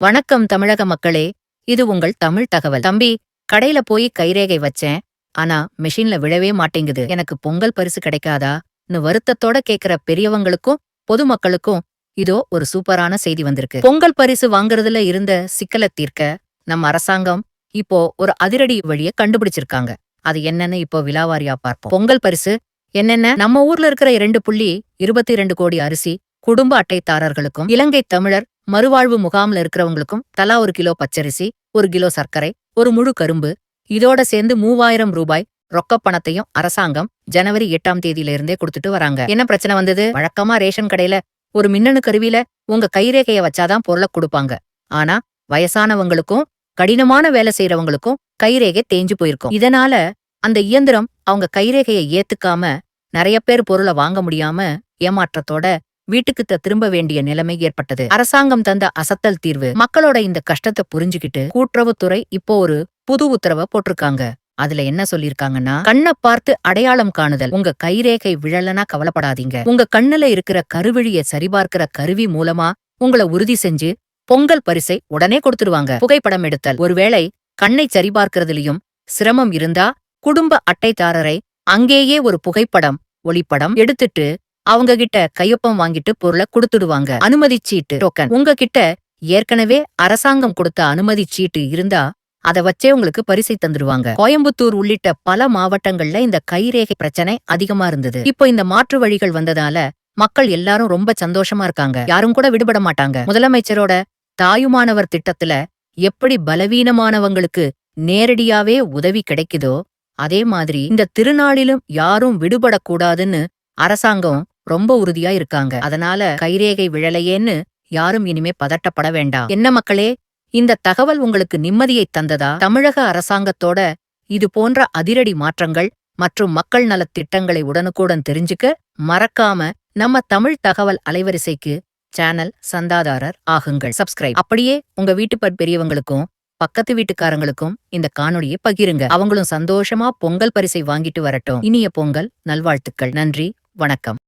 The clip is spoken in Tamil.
வணக்கம் தமிழக மக்களே, இது உங்கள் தமிழ் தகவல். தம்பி, கடையில போய் கைரேகை வச்சேன். ஆனா மெஷின்ல விழவே மாட்டேங்குது. எனக்கு பொங்கல் பரிசு கிடைக்காதா?ன்னு வருத்தத்தோட கேக்குற பெரியவங்களுக்கும் பொதுமக்களுக்கும் இதோ ஒரு சூப்பரான செய்தி வந்திருக்கு. பொங்கல் பரிசு வாங்குறதுல இருந்த சிக்கலை தீர்க்க நம்ம அரசாங்கம் இப்போ ஒரு அதிரடி வழிய கண்டுபிடிச்சிருக்காங்க. அது என்னன்னு இப்போ விலாவாரியா பார்ப்போம். பொங்கல் பரிசு என்னென்ன? நம்ம ஊர்ல இருக்கிற 2.22 கோடி அரிசி குடும்ப அட்டைதாரர்களுக்கும், இலங்கை தமிழர் மறுவாழ்வு முகாம்ல இருக்கிறவங்களுக்கும் தலா 1 கிலோ பச்சரிசி, 1 கிலோ சர்க்கரை, ஒரு முழு கரும்பு, இதோட சேர்ந்து 3000 ரூபாய் ரொக்கப் பணத்தையும் அரசாங்கம் ஜனவரி 8ஆம் தேதியில இருந்தே கொடுத்துட்டு வராங்க. என்ன பிரச்சனை வந்தது? வழக்கமா ரேஷன் கடையில ஒரு மின்னணு கருவியில உங்க கைரேகைய வச்சாதான் பொருளை கொடுப்பாங்க. ஆனா வயசானவங்களுக்கும் கடினமான வேலை செய்யறவங்களுக்கும் கைரேகை தேஞ்சு போயிருக்கும். இதனால அந்த இயந்திரம் அவங்க கைரேகையை ஏத்துக்காம நிறைய பேர் பொருளை வாங்க முடியாம ஏமாற்றத்தோட வீட்டுக்கு திரும்ப வேண்டிய நிலைமை ஏற்பட்டது. அரசாங்கம் தந்த அசத்தல் தீர்வு. மக்களோட இந்த கஷ்டத்தை புரிஞ்சுக்கிட்டு கூட்டுறவுத்துறை இப்போ ஒரு புது உத்தரவை போட்டிருக்காங்க. அதுல என்ன சொல்லிருக்காங்கன்னா, கண்ணை பார்த்து அடையாளம் காணுதல். உங்க கைரேகை விழலனா கவலைப்படாதீங்க. உங்க கண்ணுல இருக்கிற கருவிழிய சரிபார்க்கிற கருவி மூலமா உங்களை உறுதி செஞ்சு பொங்கல் பரிசை உடனே கொடுத்துருவாங்க. புகைப்படம் எடுத்தல். ஒருவேளை கண்ணை சரிபார்க்கிறதுலயும் சிரமம் இருந்தா குடும்ப அட்டைதாரரை அங்கேயே ஒரு புகைப்படம் ஒளிப்படம் எடுத்துட்டு அவங்க கிட்ட கையொப்பம் வாங்கிட்டு பொருளை கொடுத்துடுவாங்க. அனுமதி சீட்டு டோக்கன். உங்ககிட்ட ஏற்கனவே அரசாங்கம் கொடுத்த அனுமதி சீட்டு இருந்தா அதை வச்சே உங்களுக்கு பரிசை தந்துடுவாங்க. கோயம்புத்தூர் உள்ளிட்ட பல மாவட்டங்கள்ல இந்த கைரேகை பிரச்சனை அதிகமா இருந்தது. இப்போ இந்த மாற்று வழிகள் வந்ததால மக்கள் எல்லாரும் ரொம்ப சந்தோஷமா இருக்காங்க. யாரும் கூட விடுபட மாட்டாங்க. முதலமைச்சரோட தாயுமானவர் திட்டத்துல எப்படி பலவீனமானவங்களுக்கு நேரடியாவே உதவி கிடைக்குதோ அதே மாதிரி இந்த திருநாளிலும் யாரும் விடுபடக்கூடாதுன்னு அரசாங்கம் ரொம்ப உறுதியா இருக்காங்க. அதனால கைரேகை விழலையேன்னு யாரும் இனிமே பதட்டப்பட வேண்டாம். என்ன மக்களே, இந்த தகவல் உங்களுக்கு நிம்மதியை தந்ததா? தமிழக அரசாங்கத்தோட இது போன்ற அதிரடி மாற்றங்கள் மற்றும் மக்கள் நலத் திட்டங்களை உடனுக்குடன் தெரிஞ்சுக்க மறக்காம நம்ம தமிழ் தகவல் அலைவரிசைக்கு சேனல் சந்தாதாரர் ஆகுங்கள். சப்ஸ்கிரைப். அப்படியே உங்க வீட்டு பெரியவங்களுக்கும் பக்கத்து வீட்டுக்காரங்களுக்கும் இந்த காணொளியை பகிருங்க. அவங்களும் சந்தோஷமா பொங்கல் பரிசை வாங்கிட்டு வரட்டும். இனிய பொங்கல் நல்வாழ்த்துக்கள். நன்றி, வணக்கம்.